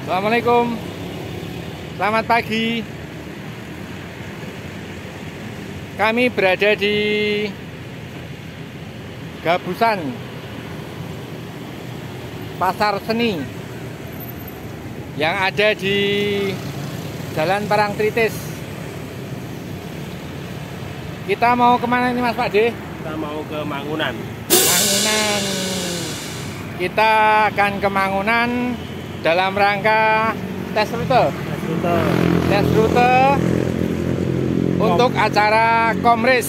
Assalamualaikum. Selamat pagi. Kami berada di Gabusan Pasar Seni yang ada di Jalan Parangtritis. Kita mau kemana ini Mas Pakde? Kita mau ke Mangunan. Mangunan. Kita akan ke Mangunan dalam rangka tes rute. Tes rute untuk acara Komris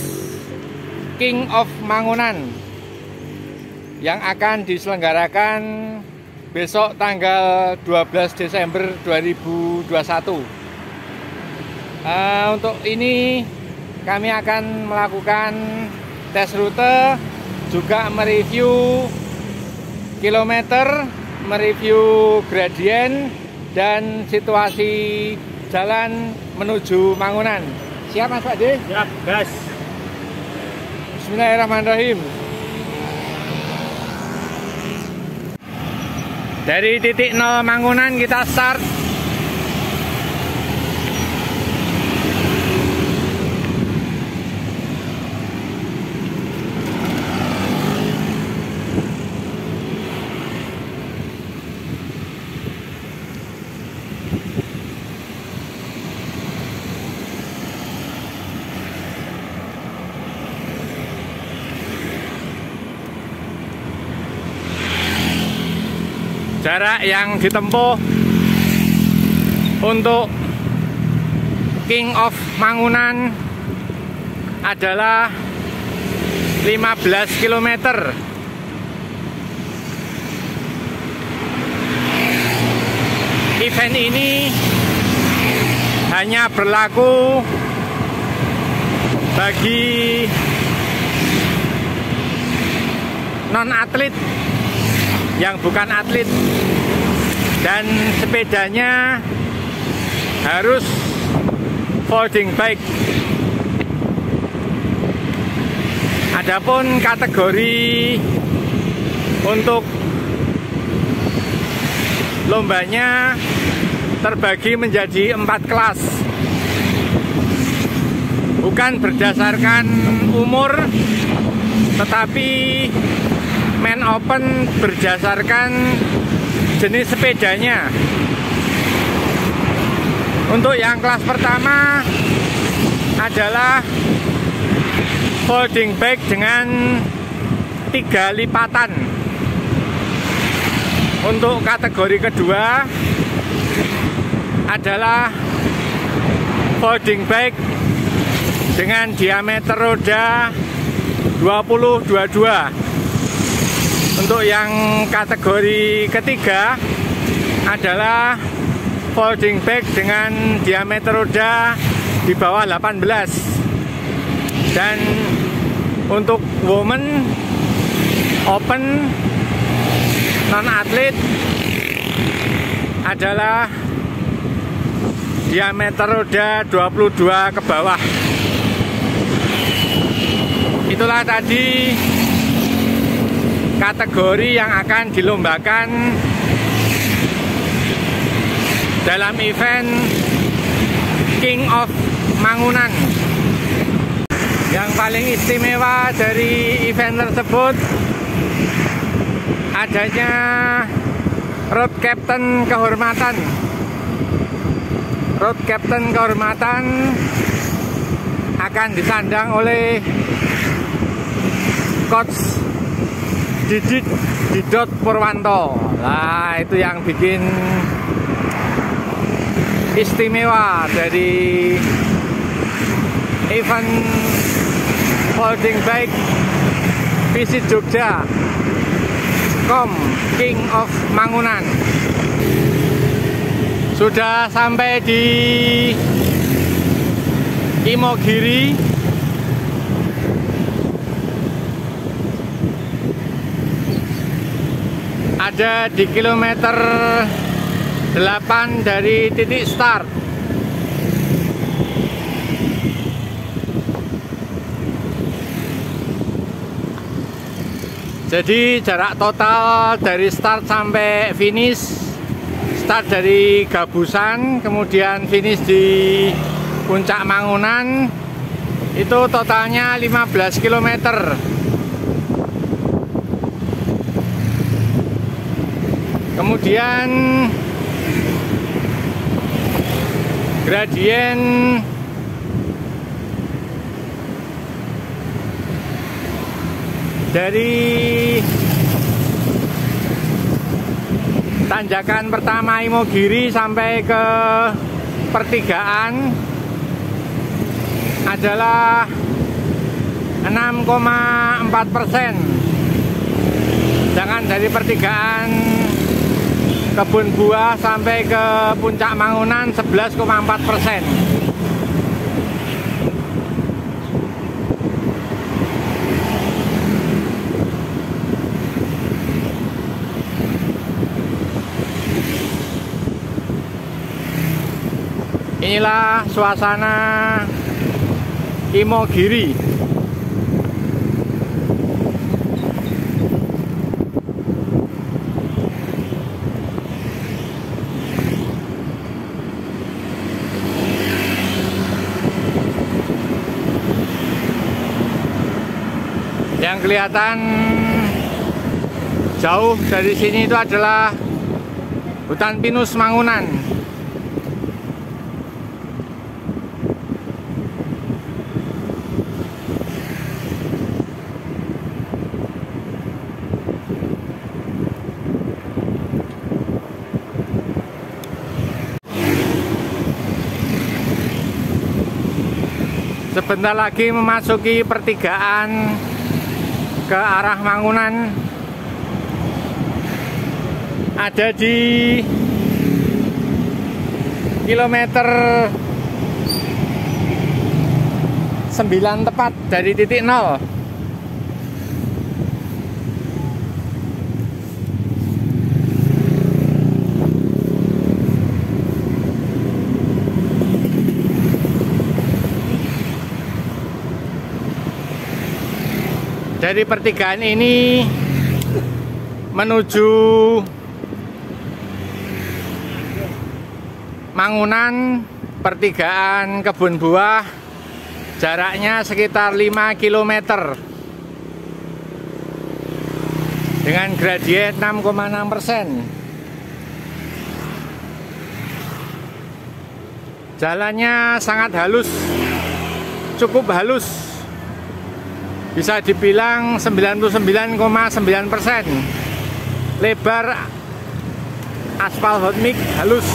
King of Mangunan yang akan diselenggarakan besok tanggal 12 Desember 2021. Untuk ini kami akan melakukan tes rute, juga mereview kilometer, mereview gradien dan situasi jalan menuju Mangunan. Siap Mas Pakde? Siap, gas. Bismillahirrahmanirrahim. Dari titik 0 Mangunan kita start. Jarak yang ditempuh untuk King of Mangunan adalah 15 km. Event ini hanya berlaku bagi non-atlet yang bukan atlet, dan sepedanya harus folding bike. Adapun kategori untuk lombanya terbagi menjadi 4 kelas, bukan berdasarkan umur, tetapi main open berdasarkan jenis sepedanya. Untuk yang kelas pertama adalah folding bike dengan 3 lipatan. Untuk kategori kedua adalah folding bike dengan diameter roda 20-22. Untuk yang kategori ketiga adalah folding bike dengan diameter roda di bawah 18. Dan untuk woman open non-atlet adalah diameter roda 22 ke bawah. Itulah tadi kategori yang akan dilombakan dalam event King of Mangunan. Yang paling istimewa dari event tersebut adanya road captain kehormatan. Road captain kehormatan akan disandang oleh Coach Didot Purwanto. Nah, itu yang bikin istimewa dari event folding bike Visit Jogja King of Mangunan. Sudah sampai di Imogiri. Ada di kilometer 8 dari titik start. Jadi jarak total dari start sampai finish start dari Gabusan, kemudian finish di Puncak Mangunan, itu totalnya 15 km. Kemudian gradien dari tanjakan pertama Imogiri sampai ke pertigaan adalah 6,4%. Sedangkan dari pertigaan Kebun Buah sampai ke Puncak Mangunan 11,4%. Inilah suasana Imogiri. Yang kelihatan jauh dari sini itu adalah hutan pinus Mangunan. Sebentar lagi memasuki pertigaan ke arah Mangunan. Ada di kilometer 9 tepat dari titik 0. Dari pertigaan ini menuju Mangunan, pertigaan Kebun Buah, jaraknya sekitar 5 km dengan gradien 6,6%. Jalannya sangat halus, cukup halus. Bisa dibilang 99,9%. Lebar aspal hot mix halus.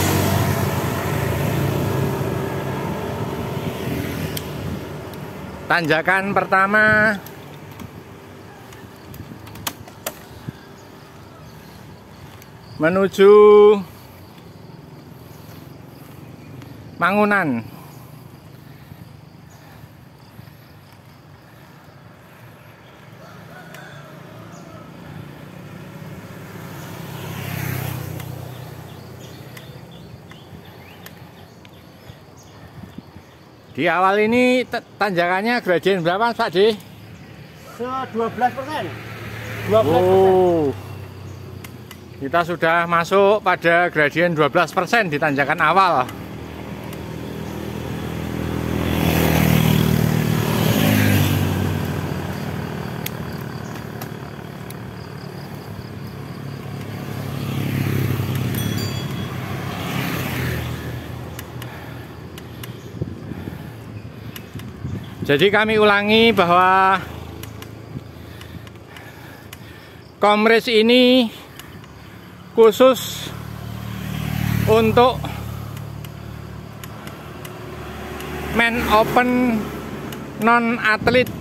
Tanjakan pertama menuju Mangunan. Di awal ini tanjakannya gradien berapa Pak D? 12%. 12%. Oh, kita sudah masuk pada gradien 12% di tanjakan awal. Jadi kami ulangi bahwa Komrace ini khusus untuk man open non atlet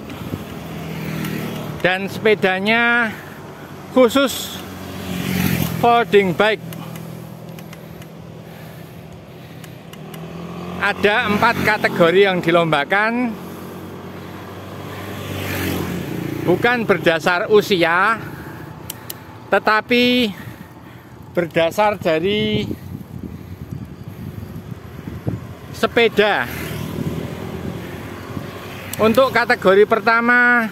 dan sepedanya khusus folding bike. Ada 4 kategori yang dilombakan. Bukan berdasar usia, tetapi berdasar dari sepeda. Untuk kategori pertama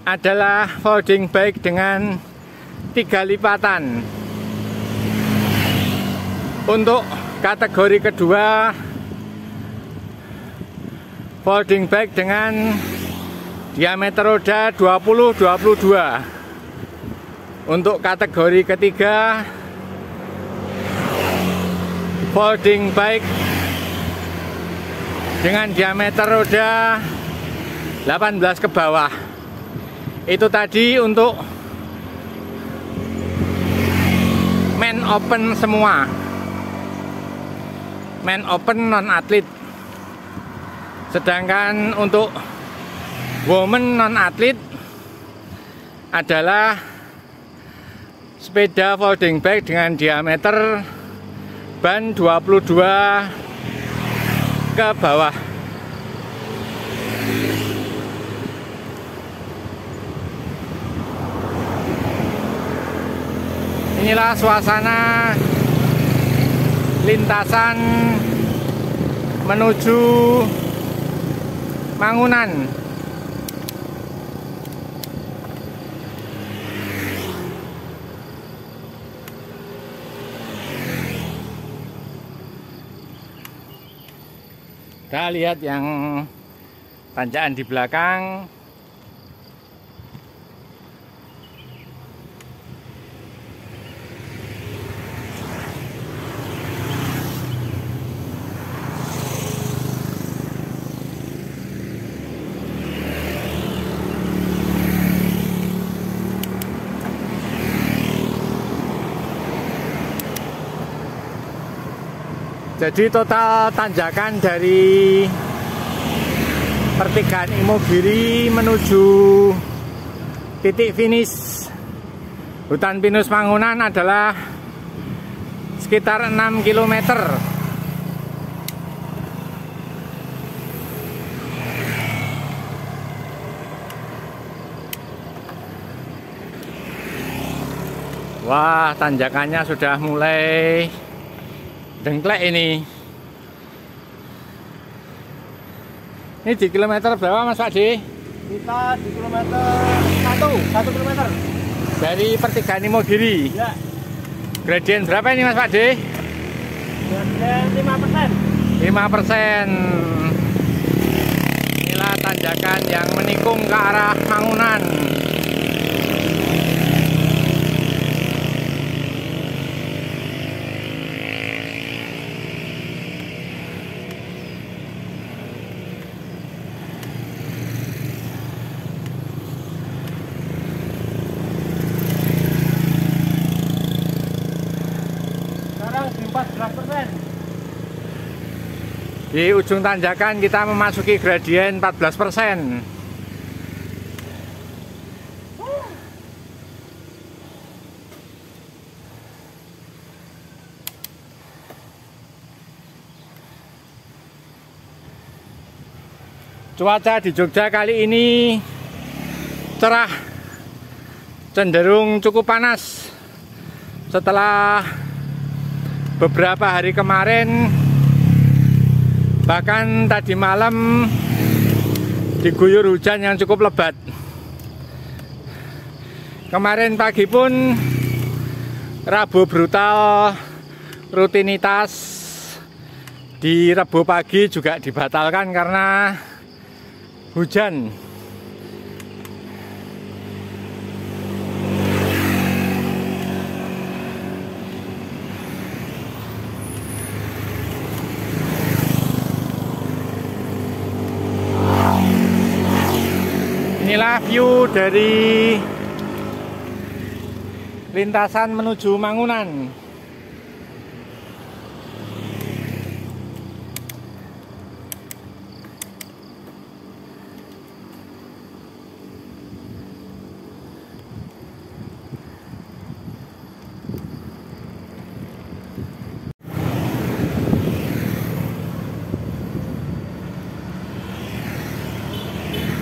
adalah folding bike dengan 3 lipatan. Untuk kategori kedua, folding bike dengan diameter roda 20-22. Untuk kategori ketiga, folding bike dengan diameter roda 18 ke bawah. Itu tadi untuk men open semua, men open non atlet. Sedangkan untuk woman non atlet adalah sepeda folding bike dengan diameter ban 22 ke bawah. Inilah suasana lintasan menuju Mangunan. Kita lihat yang tanjakan di belakang. Jadi total tanjakan dari pertigaan Imogiri menuju titik finish hutan pinus Mangunan adalah sekitar 6 km. Wah, tanjakannya sudah mulai dengklek ini. Ini di kilometer berapa Mas Pakde? Kita di kilometer 1 kilometer dari pertigaan Imogiri. ya. Gradien berapa ini Mas Pakde? Gradien 5%. 5%. Inilah tanjakan yang menikung ke arah Mangunan. Di ujung tanjakan kita memasuki gradien 14%. Cuaca di Jogja kali ini cerah, cenderung cukup panas setelah beberapa hari kemarin. Bahkan tadi malam diguyur hujan yang cukup lebat. Kemarin pagi pun Rabu brutal, rutinitas di Rabu pagi juga dibatalkan karena hujan. Inilah view dari lintasan menuju Mangunan.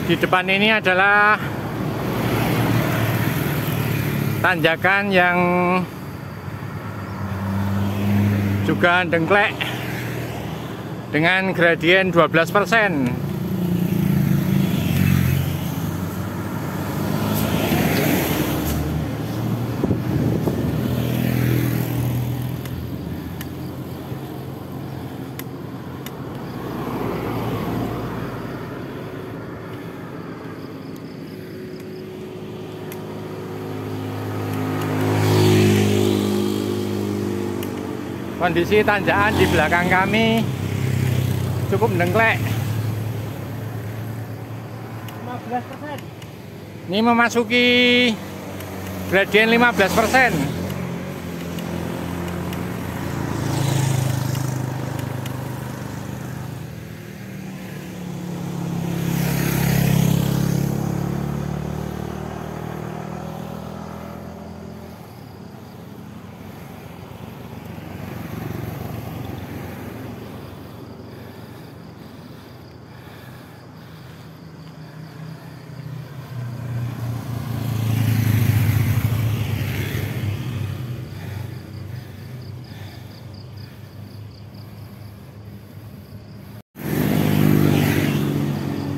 Di depan ini adalah tanjakan yang juga dengklek dengan gradien 12%. Kondisi tanjakan di belakang kami cukup mendengklek. 15%. Ini memasuki gradien 15%.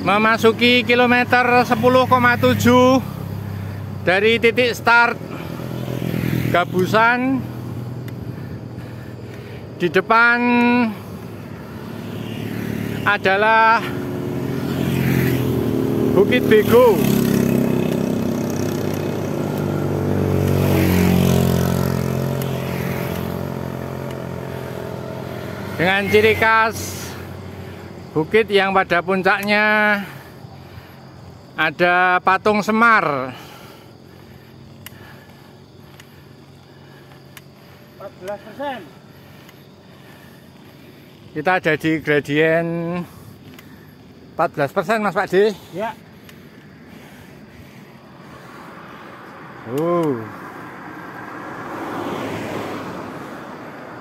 Memasuki kilometer 10,7 dari titik start Gabusan. Di depan adalah Bukit Bego. Dengan ciri khas bukit yang pada puncaknya ada patung Semar. 14%. Kita ada di gradien 14% Mas Pak D. Ya.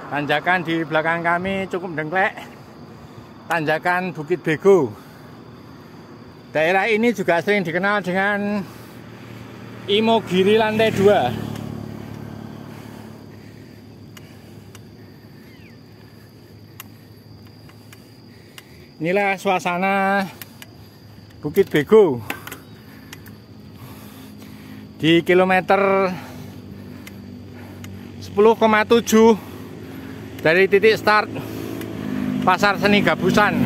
Tanjakan di belakang kami cukup dengklek. Tanjakan Bukit Bego. Daerah ini juga sering dikenal dengan Imogiri lantai 2. Inilah suasana Bukit Bego di kilometer 10,7 dari titik start Pasar Seni Gabusan.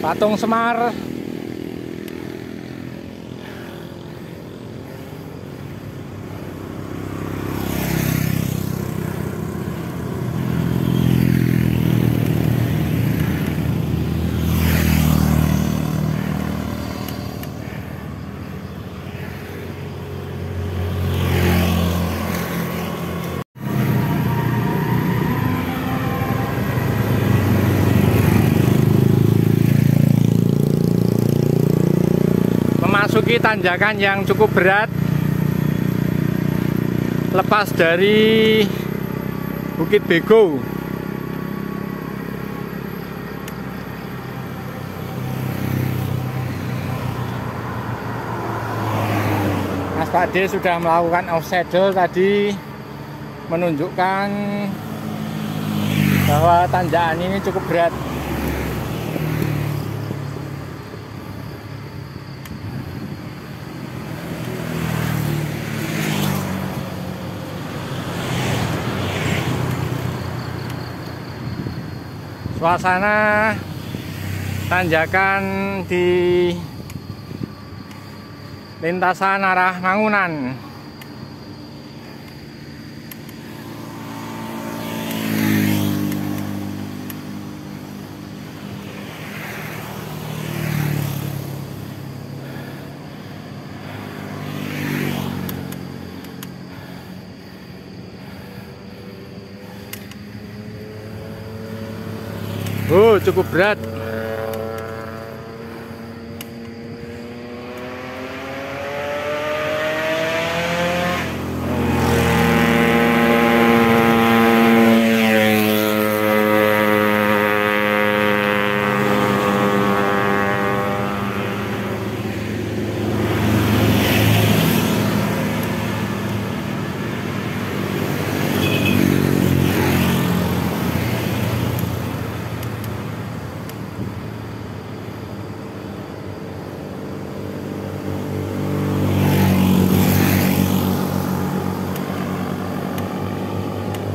Patung Semar. Memasuki tanjakan yang cukup berat, lepas dari Bukit Bego. Mas Pak D sudah melakukan off saddle tadi, menunjukkan bahwa tanjakan ini cukup berat. Suasana tanjakan di lintasan arah Mangunan. Cukup berat.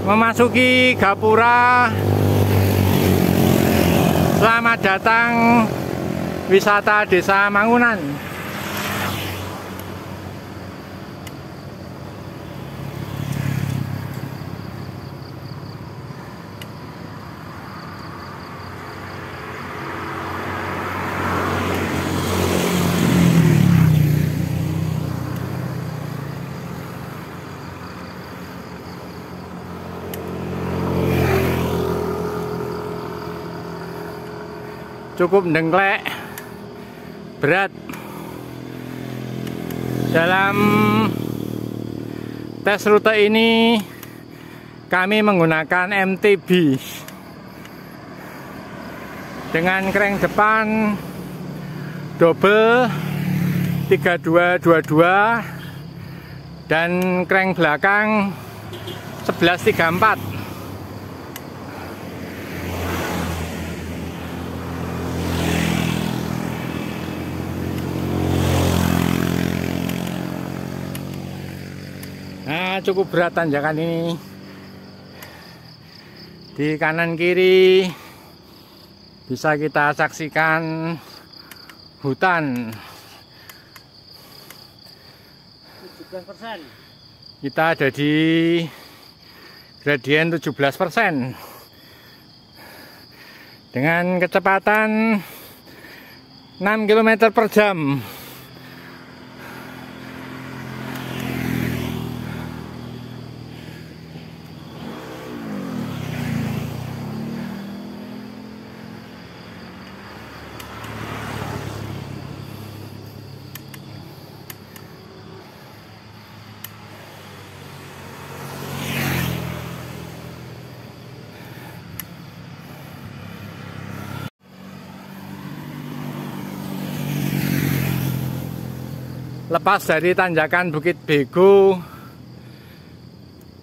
Memasuki Gapura. Selamat datang wisata Desa Mangunan. cukup dengklek, berat. Dalam tes rute ini kami menggunakan MTB dengan crank depan double 3222 dan crank belakang 1134. Nah, cukup berat tanjakan ini. Di kanan kiri bisa kita saksikan hutan. 17%. Kita ada di gradien 17% dengan kecepatan 6 km per jam. Lepas dari tanjakan Bukit Bego,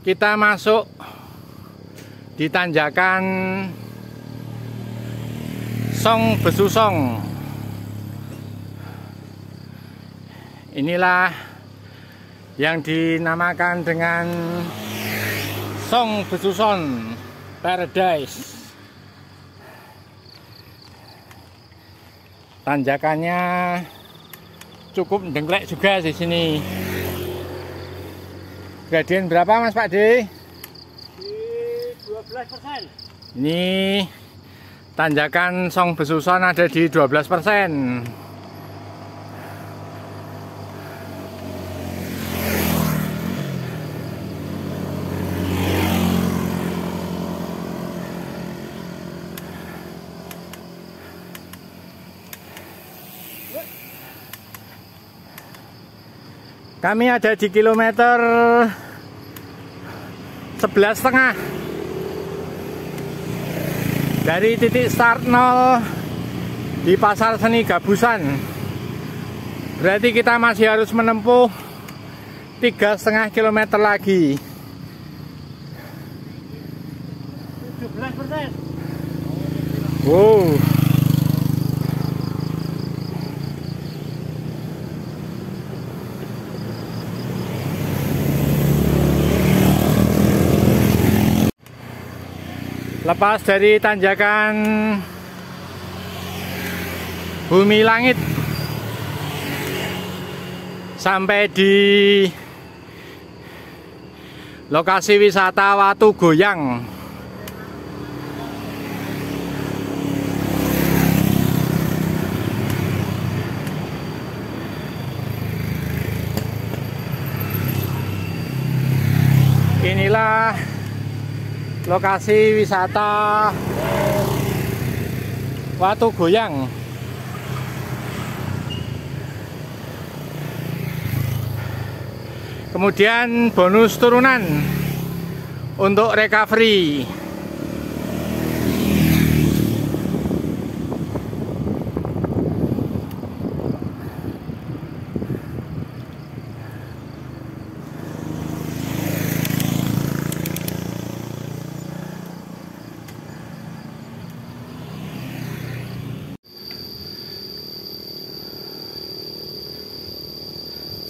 kita masuk di tanjakan Song Besusong. Inilah yang dinamakan dengan Song Besusong Paradise. Tanjakannya cukup dengklek juga di sini. Gradien berapa Mas Pak D? Di 12%. Ini tanjakan Song Besuson ada di 12%. Kami ada di kilometer 11,5 dari titik start 0 di Pasar Seni Gabusan. Berarti kita masih harus menempuh 3,5 km lagi. 17%. Wow. Lepas dari tanjakan Bumi Langit sampai di lokasi wisata Watu Goyang. Inilah lokasi wisata Watu Goyang. Kemudian bonus turunan untuk recovery.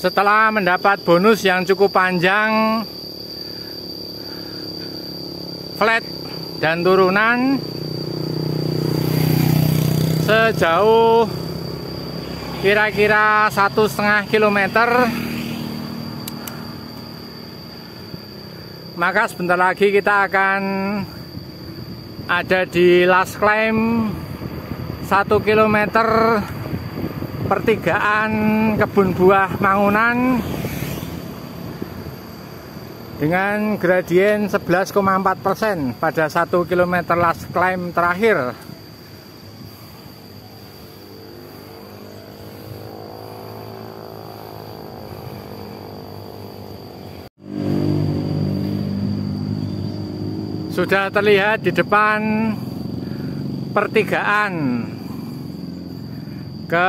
Setelah mendapat bonus yang cukup panjang, flat dan turunan sejauh kira-kira 1,5 km, maka sebentar lagi kita akan ada di last climb 1 km pertigaan kebun buah Mangunan dengan gradien 11,4% pada 1 km last climb terakhir. sudah terlihat di depan pertigaan ke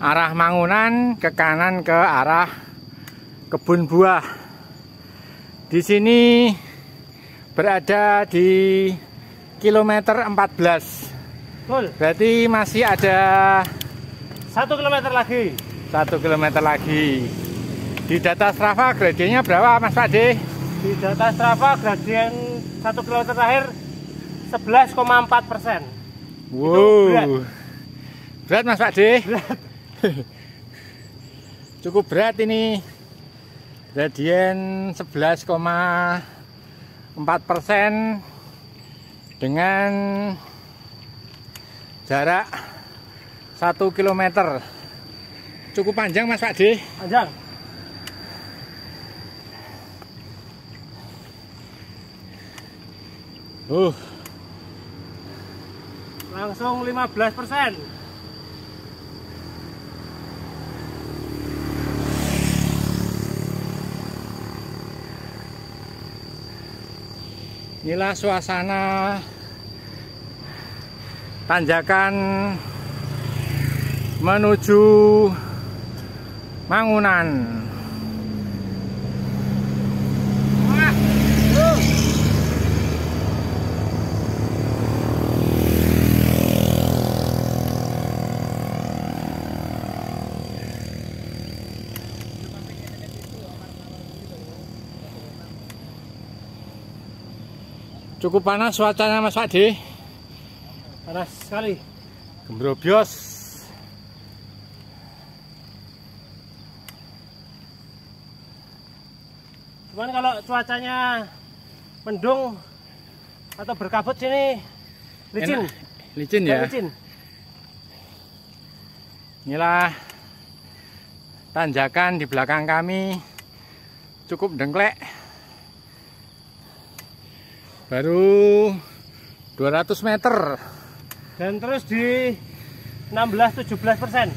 arah Mangunan, ke kanan ke arah kebun buah. Di sini berada di kilometer 14. Betul. Berarti masih ada 1 kilometer lagi. 1 kilometer lagi. Di data Strava gradiennya berapa Mas Pakde? Di data Strava gradien 1 kilometer terakhir 11,4%. Wow. Berat Mas Pakde? Berat. Cukup berat ini. Gradien 11,4% dengan jarak 1 kilometer. Cukup panjang Mas Pakde? Panjang. Langsung 15%. Inilah suasana tanjakan menuju Mangunan. Cukup panas cuacanya Mas Pakde. Panas sekali. Gembrobyos. Cuman kalau cuacanya mendung atau berkabut sini licin. Enak. Licin ya. Licin. Inilah tanjakan di belakang kami. Cukup dengklek. Baru 200 meter. Dan terus di 16-17%.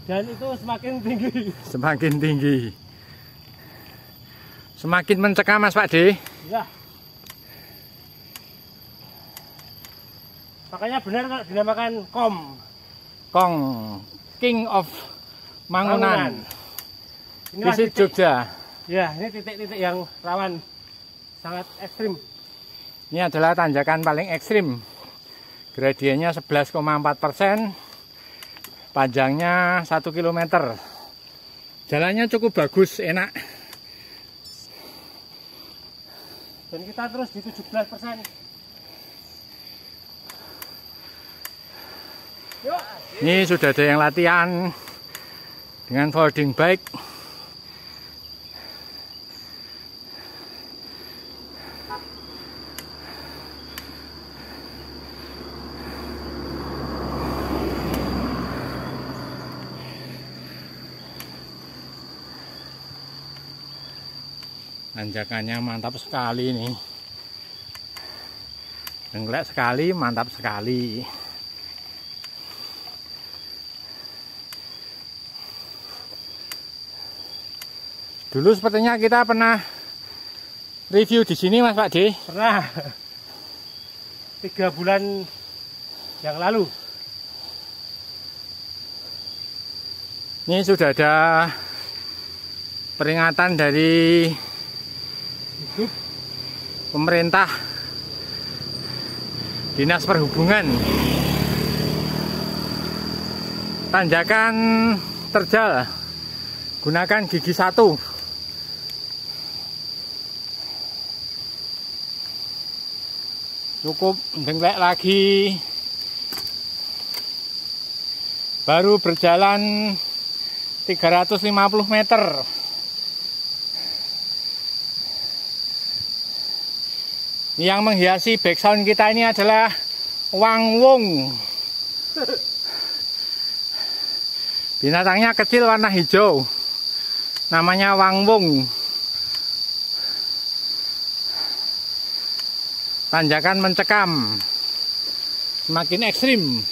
Dan itu semakin tinggi. Semakin tinggi. Semakin mencekam Mas Pakde. Ya. Makanya benar kalau dinamakan Kong, King of Mangunan. Visit Jogja. Ya, ini titik-titik yang rawan sangat ekstrim. Ini adalah tanjakan paling ekstrim. Gradiennya 11,4%. Panjangnya 1 km. Jalannya cukup bagus, enak. Dan kita terus di 17%. Yuk. Ini sudah ada yang latihan dengan folding bike. Tanjakannya mantap sekali nih. Dengklek sekali, mantap sekali. Dulu sepertinya kita pernah review di sini Mas Pakde. Pernah 3 bulan yang lalu. Ini sudah ada peringatan dari pemerintah, Dinas Perhubungan. Tanjakan terjal, gunakan gigi 1. Cukup dengklek lagi. Baru berjalan 350 meter. Yang menghiasi background kita ini adalah wangwong. Binatangnya kecil warna hijau. Namanya wangwong. Tanjakan mencekam. Semakin ekstrim.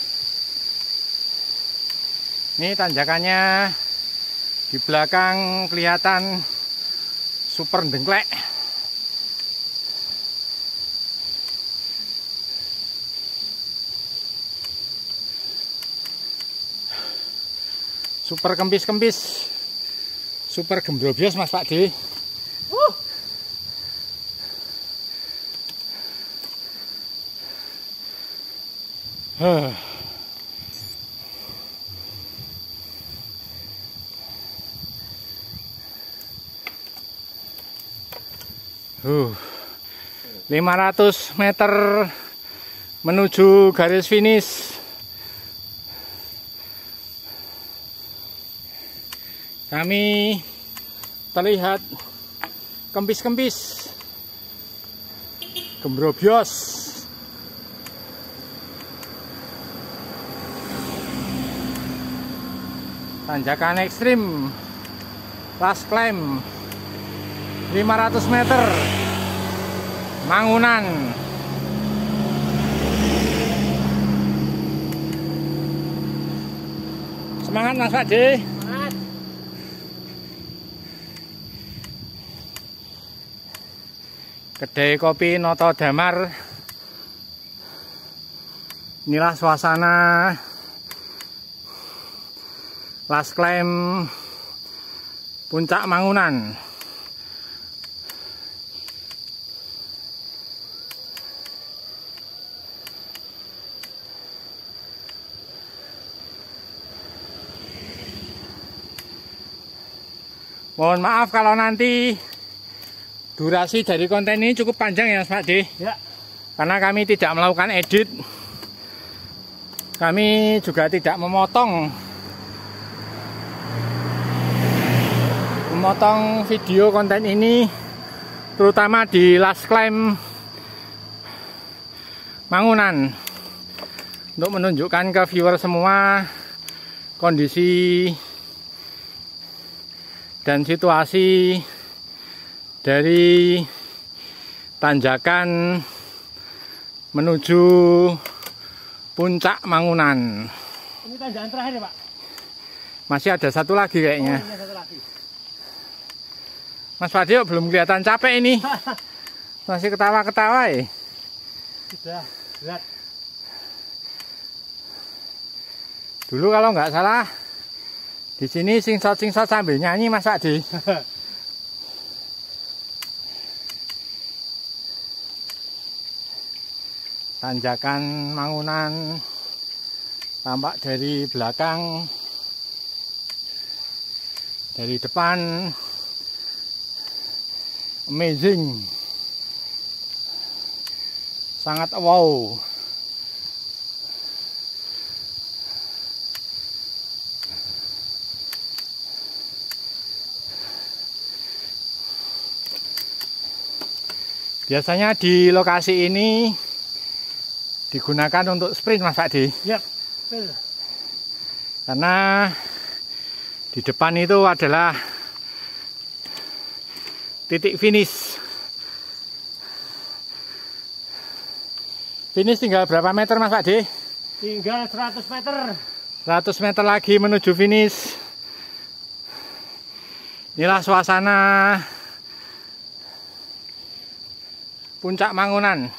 Ini tanjakannya di belakang kelihatan super dengklek. Super kempis-kempis. Super gembrobios Mas Pak D. Uh. 500 meter menuju garis finish. Kami terlihat kempis-kempis, gembrobios. Tanjakan ekstrim, last climb 500 meter, Mangunan. Semangat Mas Pak D. Semangat. Kedai kopi Noto Damar. Inilah suasana last climb puncak Mangunan. Mohon maaf kalau nanti durasi dari konten ini cukup panjang ya Mas Pak D. Ya. Karena kami tidak melakukan edit. Kami juga tidak memotong video konten ini, terutama di last climb Mangunan, untuk menunjukkan ke viewer semua kondisi dan situasi dari tanjakan menuju puncak Mangunan. Ini tanjakan terakhir ya Pak? Masih ada satu lagi kayaknya. Oh, ini satu lagi. Mas Fadio belum kelihatan capek ini. Masih ketawa-ketawa ya. Sudah berat. Dulu kalau nggak salah di sini singsot-singsot sambil nyanyi Mas Adi. Tanjakan Mangunan tampak dari belakang, dari depan. Amazing, sangat wow. Biasanya di lokasi ini digunakan untuk sprint Mas Adi. Yap, betul. Karena di depan itu adalah titik finish. Finish tinggal berapa meter Mas Pak D? Tinggal 100 meter. 100 meter lagi menuju finish. Inilah suasana puncak Mangunan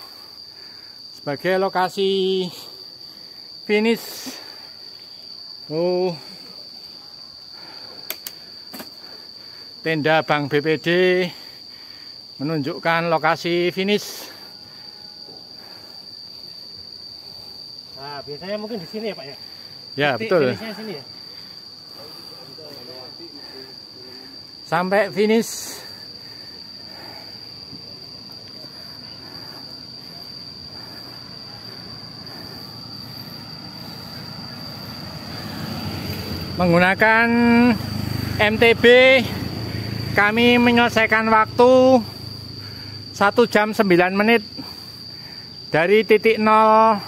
sebagai lokasi finish. Oh, tenda Bank BPD menunjukkan lokasi finish. Nah, biasanya mungkin di sini ya Pak ya? Ya, betul. Sini ya? Sampai finish. Menggunakan MTB kami menyelesaikan waktu 1 jam 9 menit dari titik 0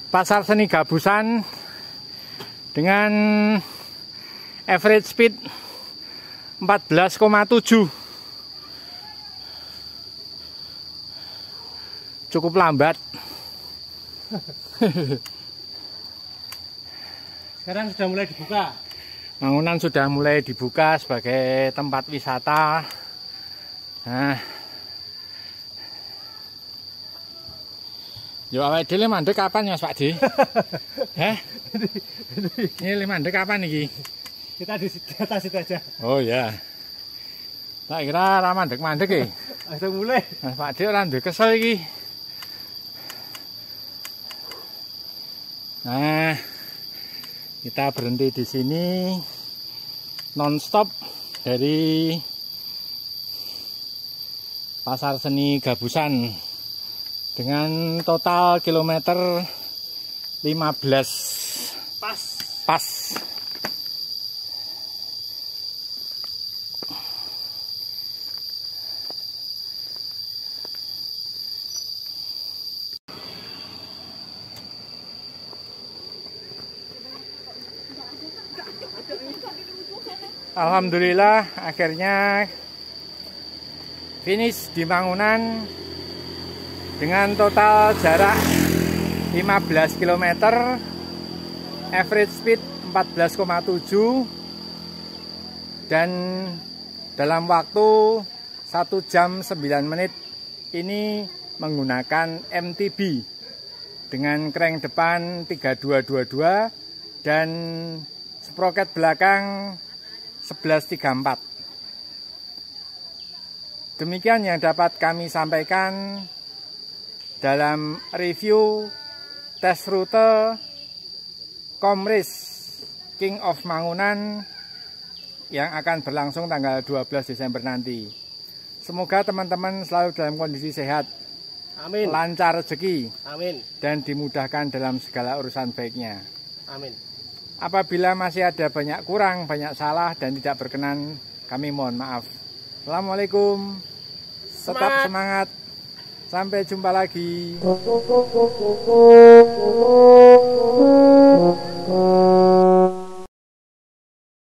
Pasar Seni Gabusan dengan average speed 14,7. Cukup lambat. Sekarang sudah mulai dibuka. Mangunan sudah mulai dibuka sebagai tempat wisata. Nah, yo awake dhewe mandek kapan ya, Pak Di? Heh? Ini mandek kapan iki? Kita di atas itu aja. Oh ya. Tak kira ora mandek-mandek iki. Langsung mulai. Mas Pak Di ora ndek kesel iki. Nah, kita berhenti di sini non-stop dari Pasar Seni Gabusan dengan total kilometer 15 pas. Alhamdulillah akhirnya finish di Mangunan dengan total jarak 15 km, average speed 14,7 dan dalam waktu 1 jam 9 menit ini menggunakan MTB dengan crank depan 3222 dan sprocket belakang 1134. Demikian yang dapat kami sampaikan dalam review tes rute Komris King of Mangunan yang akan berlangsung tanggal 12 Desember nanti. Semoga teman-teman selalu dalam kondisi sehat, Amin. Lancar rezeki, Amin. Dan dimudahkan dalam segala urusan baiknya. Amin. Apabila masih ada banyak kurang, banyak salah dan tidak berkenan, kami mohon maaf. Assalamualaikum. Tetap semangat. Sampai jumpa lagi.